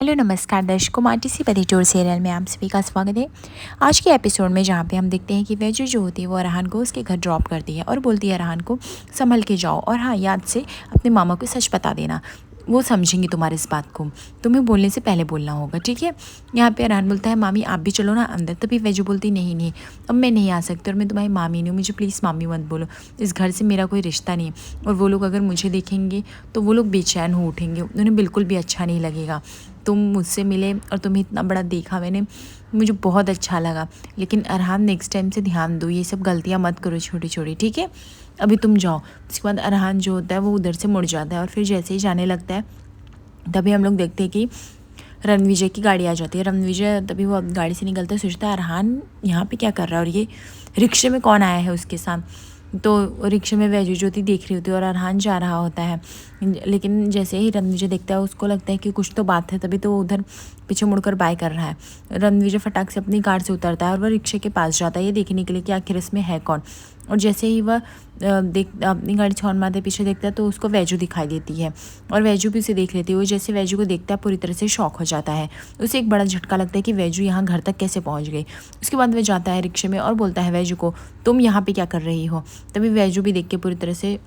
Hello नमस्कार दर्शकों, माटी सी पति सीरियल में आप सभी का स्वागत है। आज के एपिसोड में जहाँ पे हम देखते हैं कि वैजू जो होती है वो अरहान को उसके घर ड्रॉप करती है और बोलती है अरहान को संभल के जाओ और हाँ, याद से अपने मामा को सच बता देना, वो समझेंगी तुम्हारी इस बात को, तुम्हें बोलने से पहले बोलना होगा, ठीक है। यहाँ पे अरहान बोलता है मामी आप भी चलो ना अंदर। तभी वैजू बोलती नहीं नहीं, अब मैं नहीं आ सकती और मैं तुम्हारी मामी नहीं हूँ, मुझे प्लीज़ मामी मत बोलो, इस घर से मेरा कोई रिश्ता नहीं है और वो लोग अगर मुझे देखेंगे तो वो लोग बेचैन हो उठेंगे, उन्हें बिल्कुल भी अच्छा नहीं लगेगा। तुम मुझसे मिले और तुम्हें इतना बड़ा देखा मैंने, मुझे बहुत अच्छा लगा, लेकिन अरहान नेक्स्ट टाइम से ध्यान दो, ये सब गलतियाँ मत करो छोटी छोटी, ठीक है। अभी तुम जाओ। उसके बाद अरहान जो होता है वो उधर से मुड़ जाता है और फिर जैसे ही जाने लगता है तभी हम लोग देखते हैं कि रणविजय की गाड़ी आ जाती है। रणविजय तभी वो गाड़ी से निकलता है, सोचता है अरहान यहाँ पे क्या कर रहा है और ये रिक्शे में कौन आया है उसके साथ। तो रिक्शे में वैजू ज्योति देख रही होती है और अरहान जा रहा होता है, लेकिन जैसे ही रणविजय देखता है उसको लगता है कि कुछ तो बात है, तभी तो वो उधर पीछे मुड़कर बाय कर रहा है। रणविजय फटाक से अपनी कार से उतरता है और वह रिक्शे के पास जाता है ये देखने के लिए कि आखिर इसमें है कौन। और जैसे ही वह अपनी गाड़ी छौन मारते पीछे देखता है तो उसको वैजू दिखाई देती है और वैजू भी उसे देख लेती है। वो जैसे वैजू को देखता है पूरी तरह से शॉक हो जाता है, उसे एक बड़ा झटका लगता है कि वैजू यहाँ घर तक कैसे पहुँच गई। उसके बाद वह जाता है रिक्शे में और बोलता है वैजू को तुम यहाँ पे क्या कर रही हो। तभी वैजू भी देख के पूरी तरह से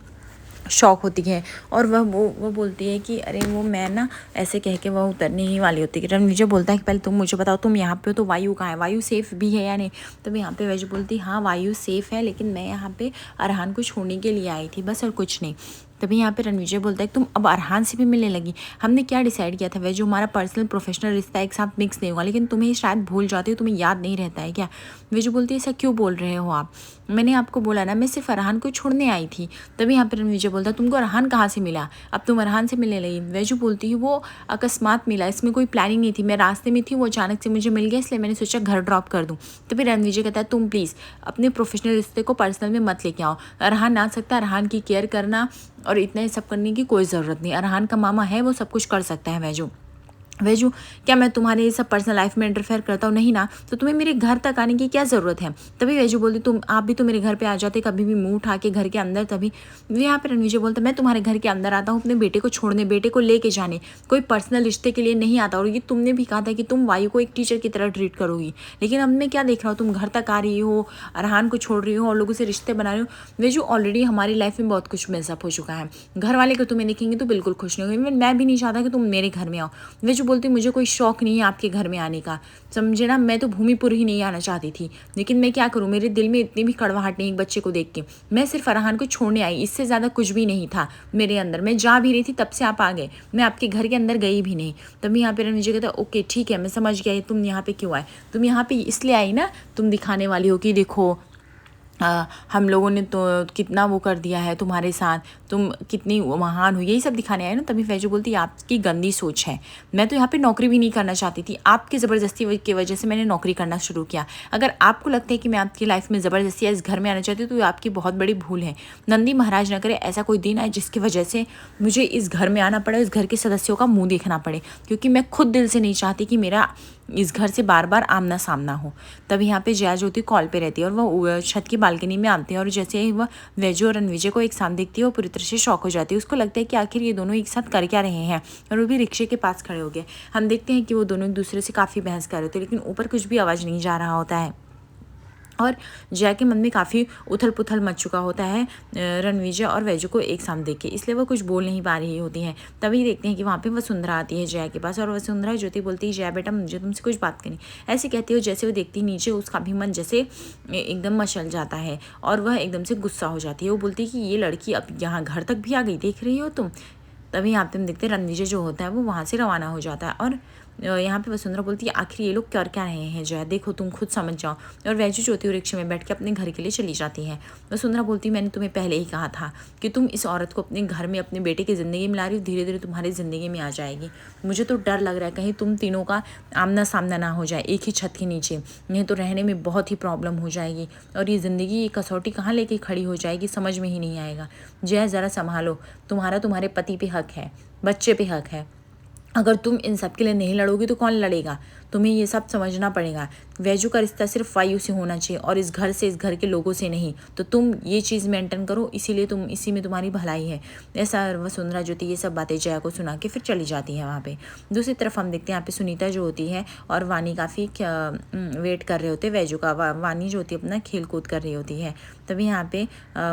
शौक होती है और वो बोलती है कि अरे वो मैं ना, ऐसे कह के वह उतरने ही वाली होती है। रणविजय बोलता है कि पहले तुम मुझे बताओ तुम यहाँ पे हो तो वायु कहाँ है, वायु सेफ़ भी है या नहीं। तब यहाँ पे वैजू बोलती है हाँ वायु सेफ़ है, लेकिन मैं यहाँ पे अरहान को छोड़ने के लिए आई थी बस, और कुछ नहीं। तभी यहाँ पे रणविजय बोलता है तुम अब अरहान से भी मिलने लगी, हमने क्या डिसाइड किया था वैजू, हमारा पर्सनल प्रोफेशनल रिश्ता एक साथ मिक्स नहीं होगा, लेकिन तुम्हें शायद भूल जाती हो, तुम्हें याद नहीं रहता है क्या। वैजू बोलती है ऐसा क्यों बोल रहे हो आप, मैंने आपको बोला ना मैं सिर्फ अरहान को छोड़ने आई थी। तभी यहाँ पर रणविजय बोलता है तुमको अरहान कहाँ से मिला, अब तुम अरहान से मिलने लगी। वैजू बोलती है वो अकस्मात मिला, इसमें कोई प्लानिंग नहीं थी, मैं रास्ते में थी, वो अचानक से मुझे मिल गया, इसलिए मैंने सोचा घर ड्रॉप कर दूँ। तभी रणविजय कहता है तुम प्लीज़ अपने प्रोफेशनल रिश्ते को पर्सनल में मत लेके आओ, अरहान आ सकता है, अरहान की केयर करना और इतना सब करने की कोई ज़रूरत नहीं, अरहान का मामा है वो सब कुछ कर सकता है। वैजू क्या मैं तुम्हारे ये सब पर्सनल लाइफ में इंटरफेयर करता हूँ, नहीं ना, तो तुम्हें मेरे घर तक आने की क्या ज़रूरत है। तभी वैजू बोलती तुम आप भी तो मेरे घर पे आ जाते कभी भी मुंह उठा के घर के अंदर। तभी यहाँ पे रणविजय बोलता मैं तुम्हारे घर के अंदर आता हूँ अपने बेटे को छोड़ने, बेटे को लेके जाने, कोई पर्सनल रिश्ते के लिए नहीं आता। और ये तुमने भी कहा था कि तुम वायु को एक टीचर की तरह ट्रीट करोगी, लेकिन अब मैं क्या देख रहा हूँ तुम घर तक आ रही हो, अरहान को छोड़ रही हो और लोगों से रिश्ते बना रही हो। वैजू ऑलरेडी हमारी लाइफ में बहुत कुछ मिसअप हो चुका है, घर वाले को तुम्हें देखेंगे तो बिल्कुल खुश नहीं होंगे, मैं भी नहीं चाहता कि तुम मेरे घर में आओ। वैजू बोलती मुझे कोई शौक नहीं है आपके घर में आने का, समझे ना, मैं तो भूमिपुर ही नहीं आना चाहती थी, लेकिन मैं क्या करूं, मेरे दिल में इतनी भी कड़वाहट नहीं एक बच्चे को देख के, मैं सिर्फ अरहान को छोड़ने आई, इससे ज़्यादा कुछ भी नहीं था मेरे अंदर। मैं जा भी रही थी तब से आप आ गए, मैं आपके घर के अंदर गई भी नहीं। तभी यहाँ पे रणविजय कहता ओके ठीक है मैं समझ गया, तुम यहाँ पे क्यों आए, तुम यहाँ पे इसलिए आई ना, तुम दिखाने वाली हो कि देखो हम लोगों ने तो कितना वो कर दिया है तुम्हारे साथ, तुम कितनी महान हो, यही सब दिखाने आए ना। तभी वैजू बोलती है आपकी गंदी सोच है, मैं तो यहाँ पे नौकरी भी नहीं करना चाहती थी, आपकी ज़बरदस्ती की वजह से मैंने नौकरी करना शुरू किया। अगर आपको लगता है कि मैं आपकी लाइफ में ज़बरदस्ती इस घर में आना चाहती हूँ तो ये आपकी बहुत बड़ी भूल है। नंदी महाराज न करे ऐसा कोई दिन आए जिसकी वजह से मुझे इस घर में आना पड़े, इस घर के सदस्यों का मुँह देखना पड़े, क्योंकि मैं खुद दिल से नहीं चाहती कि मेरा इस घर से बार बार आमना सामना हो। तब यहाँ पे जया ज्योति कॉल पे रहती है और वह छत की बालकनी में आती है और जैसे ही वह वैजू और रणविजय को एक साथ देखती है वो पूरी तरह से शॉक हो जाती है। उसको लगता है कि आखिर ये दोनों एक साथ कर क्या रहे हैं, और वो भी रिक्शे के पास खड़े हो गए। हम देखते हैं कि वो दोनों एक दूसरे से काफ़ी बहस कर रहे होते हैं, लेकिन ऊपर कुछ भी आवाज़ नहीं जा रहा होता है और जया के मन में काफ़ी उथल पुथल मच चुका होता है रणविजय और वैजू को एक साथ देख के, इसलिए वो कुछ बोल नहीं पा रही होती हैं। तभी देखते हैं कि वहाँ पे वसुंधरा आती है जया के पास और वसुंधरा ज्योति बोलती है जया बेटा मुझे तुमसे कुछ बात करनी, ऐसे कहती हो जैसे वो देखती नीचे उसका भी मन जैसे एकदम मचल जाता है और वह एकदम से गुस्सा हो जाती है। वो बोलती है कि ये लड़की अब यहाँ घर तक भी आ गई, देख रही हो तुम। तभी यहाँ पे हम देखते हैं रणविजय जो होता है वो वहाँ से रवाना हो जाता है और यहाँ पे वसुंधरा बोलती है आखिर ये लोग कर क्या रहे हैं जया, देखो तुम खुद समझ जाओ। और वैजू ज्योति रिक्शे में बैठ के अपने घर के लिए चली जाती है। वसुंधरा बोलती है मैंने तुम्हें पहले ही कहा था कि तुम इस औरत को अपने घर में अपने बेटे की ज़िंदगी में ला रही हो, धीरे धीरे तुम्हारी ज़िंदगी में आ जाएगी। मुझे तो डर लग रहा है कहीं तुम तीनों का आमना सामना ना हो जाए एक ही छत के नीचे, नहीं तो रहने में बहुत ही प्रॉब्लम हो जाएगी और ये ज़िंदगी ये कसौटी कहाँ लेके खड़ी हो जाएगी समझ में ही नहीं आएगा। जया ज़रा संभालो, तुम्हारे पति पे हक है, बच्चे पे हक है, अगर तुम इन सब के लिए नहीं लड़ोगी तो कौन लड़ेगा। तुम्हें ये सब समझना पड़ेगा। वैजू का रिश्ता सिर्फ वायु से होना चाहिए और इस घर से, इस घर के लोगों से नहीं। तो तुम ये चीज़ मेंटेन करो, इसीलिए तुम, इसी में तुम्हारी भलाई है। ऐसा वसुंधरा जो थी ये सब बातें जया को सुना के फिर चली जाती है वहाँ पे। दूसरी तरफ हम देखते हैं यहाँ पे सुनीता जो होती है और वानी काफ़ी वेट कर रहे होते हैं वैजू का। वानी जो होती है अपना खेल कूद कर रही होती है। तभी यहाँ पे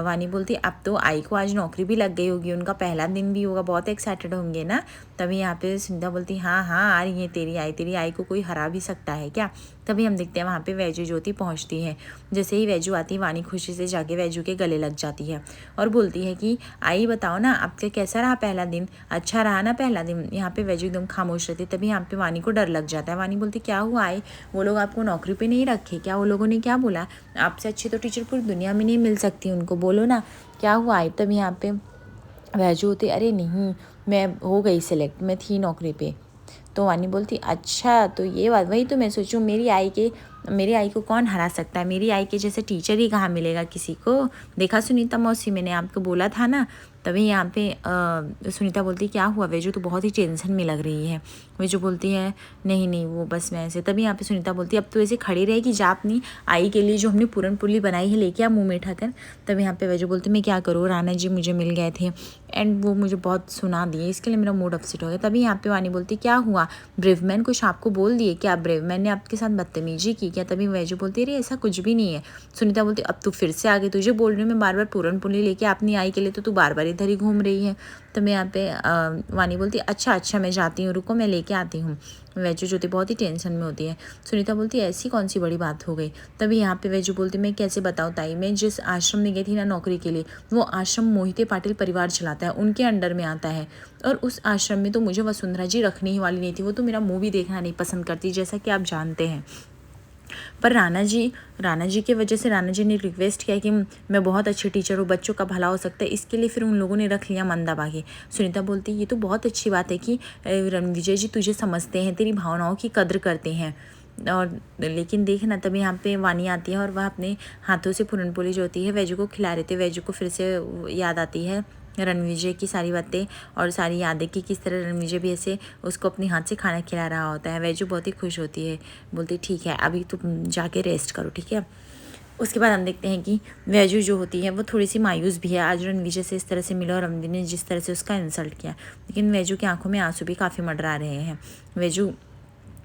वानी बोलती है अब तो आई को आज नौकरी भी लग गई होगी, उनका पहला दिन भी होगा, बहुत एक्साइटेड होंगे ना। तभी यहाँ पे सुनीता बोलती हाँ हाँ आ रही है तेरी आई को कोई हरा भी सकता है क्या। तभी हम देखते हैं वहाँ पे वैजू ज्योति पहुँचती है। जैसे ही वैजू आती है वानी खुशी से जाके वैजू के गले लग जाती है और बोलती है कि आई बताओ ना आपका कैसा रहा पहला दिन, अच्छा रहा ना पहला दिन। यहाँ पे वैजू एकदम खामोश रहती है। तभी यहाँ पे वानी को डर लग जाता है। वानी बोलती क्या हुआ आई, वो लोग आपको नौकरी पे नहीं रखे क्या, वो लोगों ने क्या बोला, आपसे अच्छी तो टीचर पूरी दुनिया में नहीं मिल सकती, उनको बोलो ना क्या हुआ आई। तभी यहाँ पे वैजू होती अरे नहीं मैं हो गई सिलेक्ट, मैं थी नौकरी पे। तो वानी बोलती अच्छा तो ये बात, वही तो मैं सोचूं मेरी आई को कौन हरा सकता है, मेरी आई के जैसे टीचर ही कहाँ मिलेगा किसी को, देखा सुनीता मौसी मैंने आपको बोला था ना। तभी यहाँ पे सुनीता बोलती क्या हुआ वैजू तो बहुत ही टेंशन में लग रही है। वैजू बोलती है नहीं वो बस मैं ऐसे। तभी यहाँ पे सुनीता बोलती है अब तो ऐसे खड़ी रहेगी, जा अपनी आई के लिए जो हमने पूरन पुली बनाई है लेके आ मुँह में उठाकर। तभी यहाँ पे वैजू बोलती मैं क्या करूँ, राणा जी मुझे मिल गए थे एंड वो मुझे बहुत सुना दिए, इसके लिए मेरा मूड अपसेट हो गया। तभी यहाँ पे वानी बोलती क्या हुआ, ब्रेवमैन कुछ आपको बोल दिए क्या, ब्रेवमैन ने आपके साथ बदतमीजी की क्या। तभी वैजू बोलती अरे ऐसा कुछ भी नहीं है। सुनीता बोलती अब तू फिर से आगे, तुझे बोल रही हूँ मैं बार बार पूरन पुली लेके अपनी आई के लिए, तो तू बार बार इधर ही घूम रही है। तो मैं यहाँ पे वानी बोलती अच्छा मैं जाती हूँ, रुको मैं लेके आती हूँ। वैजू ज्योति बहुत ही टेंशन में होती है। सुनीता बोलती ऐसी कौन सी बड़ी बात हो गई। तभी यहाँ पे वैजू बोलती मैं कैसे बताऊँ ताई, मैं जिस आश्रम में गई थी ना नौकरी के लिए, वो आश्रम मोहिते पाटिल परिवार चलाता है, उनके अंडर में आता है। और उस आश्रम में तो मुझे वसुंधरा जी रखने ही वाली नहीं थी, वो तो मेरा मुँह भी देखना नहीं पसंद करती जैसा कि आप जानते हैं। पर राणा जी के वजह से राणा जी ने रिक्वेस्ट किया कि मैं बहुत अच्छी टीचर हूँ, बच्चों का भला हो सकता है, इसके लिए फिर उन लोगों ने रख लिया मन दबा के। सुनीता बोलती ये तो बहुत अच्छी बात है कि रणविजय जी तुझे समझते हैं, तेरी भावनाओं की कद्र करते हैं। और लेकिन देखना तभी यहाँ पे वानी आती है और वह अपने हाथों से पूरनपोली जो होती है वैजू को खिला रहे थे। वैजू को फिर से याद आती है रणविजय की सारी बातें और सारी यादें कि किस तरह रणविजय भी ऐसे उसको अपने हाथ से खाना खिला रहा होता है। वैजू बहुत ही खुश होती है, बोलती ठीक है अभी तुम जाके रेस्ट करो ठीक है। उसके बाद हम देखते हैं कि वैजू जो होती है वो थोड़ी सी मायूस भी है, आज रणविजय से इस तरह से मिला और रणवीर ने जिस तरह से उसका इंसल्ट किया। लेकिन वैजू की आंखों में आंसू भी काफ़ी मंडरा रहे हैं। वैजू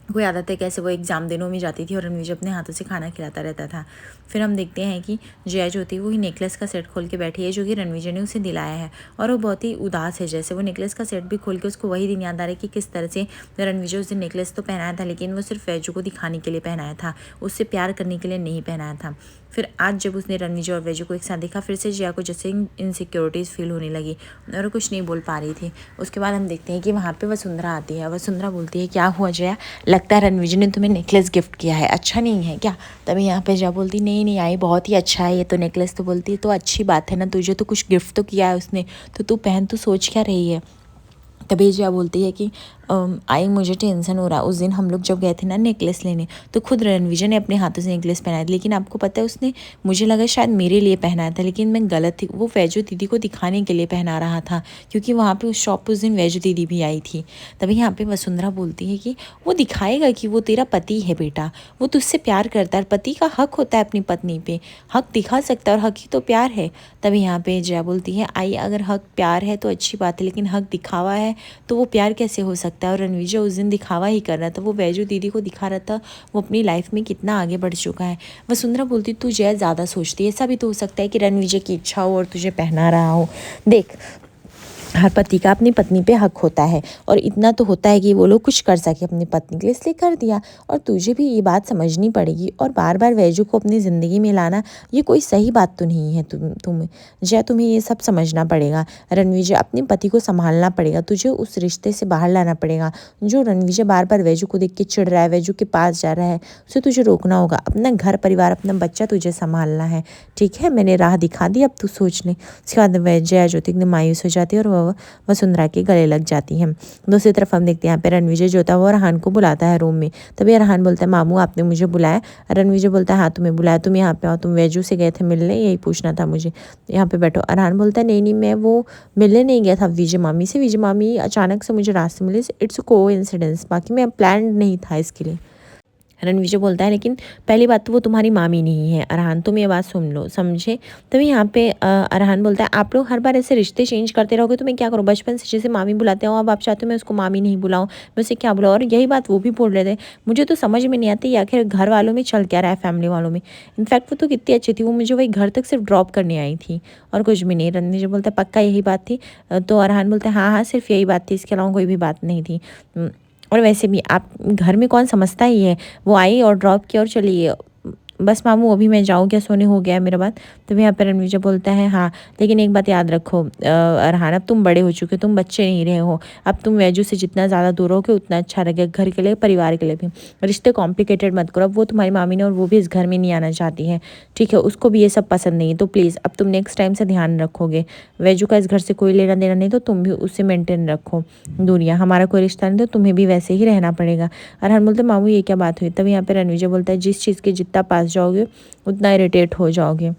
को याद आता है कैसे वो एग्ज़ाम दिनों में जाती थी और रणविजय अपने हाथों से खाना खिलाता रहता था। फिर हम देखते हैं कि जया जो होती है वो ही नेकलेस का सेट खोल के बैठी है जो कि रणविजय ने उसे दिलाया है और वो बहुत ही उदास है। जैसे वो नेकलेस का सेट भी खोल के उसको वही दिन याद आ रहा है कि किस तरह से रणविजय उस दिन नेकलेस तो पहनाया था लेकिन वो सिर्फ वैजू को दिखाने के लिए पहनाया था, उससे प्यार करने के लिए नहीं पहनाया था। फिर आज जब उसने रणविजय और वैजू को एक साथ देखा फिर से जया को जैसे इनसिक्योरिटीज़ फील होने लगी और कुछ नहीं बोल पा रही थी। उसके बाद हम देखते हैं कि वहाँ पे वसुंधरा आती है। वसुंधरा बोलती है क्या हुआ जया, लगता है रणविजय ने तुम्हें नेकलेस गिफ्ट किया है, अच्छा नहीं है क्या। तभी यहाँ पे जया बोलती नहीं आई बहुत ही अच्छा है ये तो नेकलेस। तो बोलती है तो अच्छी बात है ना, तुझे तो कुछ गिफ्ट तो किया है उसने, तो तू पहन, तू सोच क्या रही है। तभी जया बोलती है कि आई मुझे टेंशन हो रहा, उस दिन हम लोग जब गए थे ना नेकलेस लेने तो खुद रणविजय ने अपने हाथों से नेकलेस पहनाया था, लेकिन आपको पता है उसने, मुझे लगा शायद मेरे लिए पहनाया था लेकिन मैं गलत थी, वो वैजू दीदी को दिखाने के लिए पहना रहा था क्योंकि वहाँ पे उस शॉप पर उस दिन वैजू दीदी भी आई थी। तभी यहाँ पे वसुंधरा बोलती है कि वो दिखाएगा कि वो तेरा पति है बेटा, वो तुझसे प्यार करता है, पति का हक होता है अपनी पत्नी पे, हक दिखा सकता है और हक ही तो प्यार है। तभी यहाँ पे जया बोलती है आई अगर हक प्यार है तो अच्छी बात है लेकिन हक दिखावा है तो वो प्यार कैसे हो सकता है। और रणविजय उस दिन दिखावा ही कर रहा था, वो वैजू दीदी को दिखा रहा था वो अपनी लाइफ में कितना आगे बढ़ चुका है। वसुंधरा बोलती तू जया ज़्यादा सोचती है, ऐसा भी तो हो सकता है कि रणविजय की इच्छा हो और तुझे पहना रहा हो। देख हर पति का अपनी पत्नी पे हक होता है और इतना तो होता है कि वो लोग कुछ कर सके अपनी पत्नी के लिए, इसलिए कर दिया। और तुझे भी ये बात समझनी पड़ेगी और बार बार वैजू को अपनी ज़िंदगी में लाना ये कोई सही बात तो नहीं है। तुम्हें ये सब समझना पड़ेगा। रणविजय अपने पति को संभालना पड़ेगा, तुझे उस रिश्ते से बाहर लाना पड़ेगा। जो रणविजय बार बार वैजू को देख के चिढ़ रहा है, वैजू के पास जा रहा है, उसे तुझे रोकना होगा। अपना घर परिवार अपना बच्चा तुझे संभालना है, ठीक है। मैंने राह दिखा दी, अब तू सोच ले। उसके बाद जया ज्योति एकदम मायूस हो जाती है और वसुंधरा के गले लग जाती हैं। दूसरी तरफ हम देखते हैं यहाँ पे रणविजय जो होता है वो अरहान को बुलाता है रूम में। तभी अरहान बोलता है मामू आपने मुझे बुलाया। रणविजय बोलता है हाँ तुम्हें बुलाया, तुम यहाँ पे आओ, तुम वैजू से गए थे मिलने, यही पूछना था मुझे, यहाँ पे बैठो। अरहान बोलता है नहीं मैं वो मिलने नहीं गया था विजय मामी से, विजय मामी अचानक से मुझे रास्ते मिले, इट्स को इंसिडेंस, बाकी मैं प्लान नहीं था इसके लिए। रणविजय बोलता है लेकिन पहली बात तो वो तुम्हारी मामी नहीं है अरहान, तुम ये बात सुन लो, समझे। तभी यहाँ पे अरहान बोलता है आप लोग हर बार ऐसे रिश्ते चेंज करते रहोगे तो मैं क्या करूँ, बचपन से जैसे मामी बुलाते हो अब आप चाहते हो मैं उसको मामी नहीं बुलाऊँ, मैं उसे क्या बुलाऊँ। और यही बात वो भी बोल रहे थे, मुझे तो समझ में नहीं आती आखिर घर वालों में चल क्या रहा है, फैमिली वालों में। इनफैक्ट वो तो कितनी अच्छी थी, वो मुझे वही घर तक सिर्फ ड्रॉप करने आई थी और कुछ भी नहीं। रणविजय बोलता है पक्का यही बात थी, तो अरहान बोलते हैं हाँ हाँ सिर्फ यही बात थी, इसके अलावा कोई भी बात नहीं थी। और वैसे भी आप घर में कौन समझता ही है, वो आई और ड्रॉप किया और चली गई। बस मामू अभी मैं जाऊँ क्या, सोने हो गया है मेरा बात। तो यहाँ पर रणविजय बोलता है हाँ लेकिन एक बात याद रखो अरहान, अब तुम बड़े हो चुके हो, तुम बच्चे नहीं रहे हो। अब तुम वैजू से जितना ज़्यादा दूर रहोगे उतना अच्छा रहेगा घर के लिए, परिवार के लिए भी। रिश्ते कॉम्प्लिकेटेड मत करो, अब वो तुम्हारी मामी ने और वो भी इस घर में नहीं आना चाहती है, ठीक है, उसको भी ये सब पसंद नहीं है। तो प्लीज़ अब तुम नेक्स्ट टाइम से ध्यान रखोगे, वैजू का इस घर से कोई लेना देना नहीं, तो तुम भी उससे मेंटेन रखो दूरियाँ, हमारा कोई रिश्ता नहीं तो तुम्हें भी वैसे ही रहना पड़ेगा। अरहान बोलते मामू ये क्या बात हुई। तब यहाँ पर रणविजय बोलता है जिस चीज़ के जितना पास जाओगे उतना इरिटेट हो जाओगे,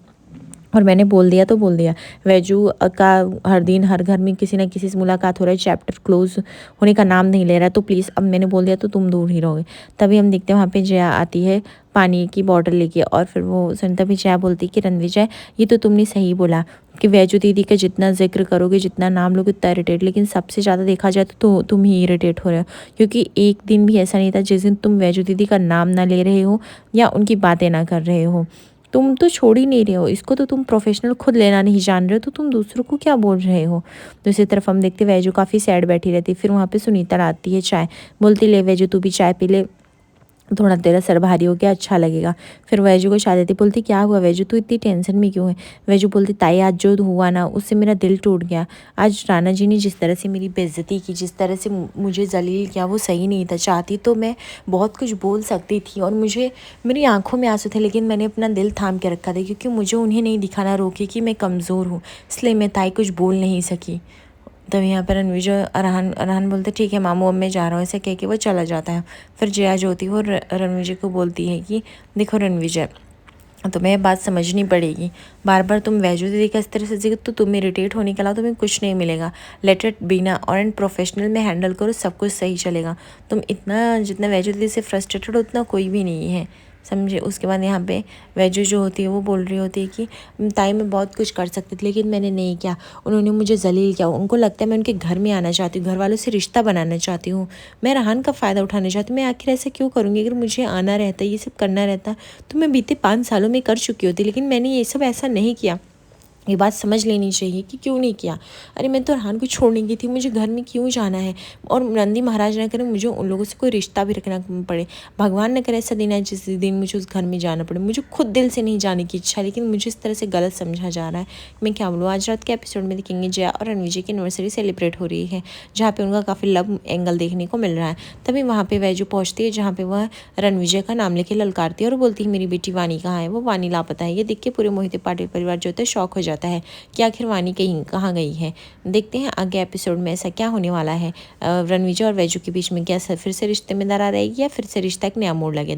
और मैंने बोल दिया तो बोल दिया। वैजू का हर दिन हर घर में किसी ना किसी से मुलाकात हो रहा है, चैप्टर क्लोज होने का नाम नहीं ले रहा है, तो प्लीज़ अब मैंने बोल दिया तो तुम दूर ही रहोगे। तभी हम देखते हैं वहाँ पे जया आती है पानी की बॉटल लेके, और फिर वो सुनीता भी जया बोलती कि रणविजय ये तो तुमने सही बोला कि वैजू दीदी का जितना जिक्र करोगे जितना नाम लोगे उतना इरिटेट, लेकिन सबसे ज़्यादा देखा जाए तो तुम ही इरिटेट हो रहे हो, क्योंकि एक दिन भी ऐसा नहीं था जिस दिन तुम वैजू दीदी का नाम ना ले रहे हो या उनकी बातें ना कर रहे हो। तुम तो छोड़ ही नहीं रहे हो इसको, तो तुम प्रोफेशनल खुद लेना नहीं जान रहे हो, तो तुम दूसरों को क्या बोल रहे हो। दूसरी तरफ हम देखते वैजू काफ़ी सैड बैठी रहती, फिर वहाँ पे सुनीता आती है चाय, बोलती ले वैजू तू भी चाय पी ले, थोड़ा तेरा सर भारी हो गया अच्छा लगेगा। फिर वैजू को चाय देती, बोलती क्या हुआ वैजू तू इतनी टेंशन में क्यों है। वैजू बोलती ताई आज जो हुआ ना उससे मेरा दिल टूट गया, आज राणा जी ने जिस तरह से मेरी बेइज्जती की, जिस तरह से मुझे जलील किया वो सही नहीं था। चाहती तो मैं बहुत कुछ बोल सकती थी और मुझे मेरी आंखों में आंसू थे, लेकिन मैंने अपना दिल थाम के रखा था क्योंकि मुझे उन्हें नहीं दिखाना रोके कि मैं कमज़ोर हूँ, इसलिए मैं ताई कुछ बोल नहीं सकी। तब यहाँ पर रणविजय अरहान बोलते ठीक है मामू अब मैं जा रहा हूँ, ऐसे कह के वो चला जाता है। फिर जया जो होती है वो रणविजय को बोलती है कि देखो रणविजय तुम्हें ये बात समझनी पड़ेगी, बार बार तुम वैजू दीदी का इस तरह से जिक्र तो तुम्हें इरिटेट होने के अलावा तुम्हें कुछ नहीं मिलेगा। लेट इट बी ना, और एंड प्रोफेशनल में हैंडल करो, सब कुछ सही चलेगा। तुम इतना जितना वैजू दीदी से फ्रस्ट्रेटेड हो उतना कोई भी नहीं है, समझे। उसके बाद यहाँ पे वैजू जो होती है वो बोल रही होती है कि ताई मैं बहुत कुछ कर सकती थी लेकिन मैंने नहीं किया, उन्होंने मुझे जलील किया, उनको लगता है मैं उनके घर में आना चाहती हूँ, घर वालों से रिश्ता बनाना चाहती हूँ, मैं रहान का फ़ायदा उठाना चाहती हूँ। मैं आखिर ऐसा क्यों करूँगी, अगर मुझे आना रहता ये सब करना रहता तो मैं बीते 5 सालों में कर चुकी होती, लेकिन मैंने ये सब ऐसा नहीं किया। ये बात समझ लेनी चाहिए कि क्यों नहीं किया। अरे मैं तो रहान को छोड़ने की थी, मुझे घर में क्यों जाना है। और नंदी महाराज ना करे मुझे उन लोगों से कोई रिश्ता भी रखना पड़े, भगवान न करे ऐसा दिन है जिस दिन मुझे उस घर में जाना पड़े। मुझे खुद दिल से नहीं जाने की इच्छा, लेकिन मुझे इस तरह से गलत समझा जा रहा है। मैं क्या बोलूँ। आज रात के एपिसोड में देखेंगे जया और रणविजय की एनिवर्सरी सेलिब्रेट हो रही है, जहाँ पे उनका काफ़ी लव एंगल देखने को मिल रहा है। तभी वहाँ पे वैजू पहुँचती है जहाँ पे वह रणविजय का नाम लेके ललकारती है और बोलती है मेरी बेटी वानी कहाँ है। वो वानी लापता है। ये देख के पूरे मोहिते पाटिल परिवार जो होता है शौक हो जाता है कि आखिर वानी कहीं कहाँ गई है। देखते हैं आगे एपिसोड में ऐसा क्या होने वाला है। रणविजय और वैजू के बीच में क्या फिर से रिश्ते में दरार आएगी या फिर से रिश्ता एक नया मोड़ लगे।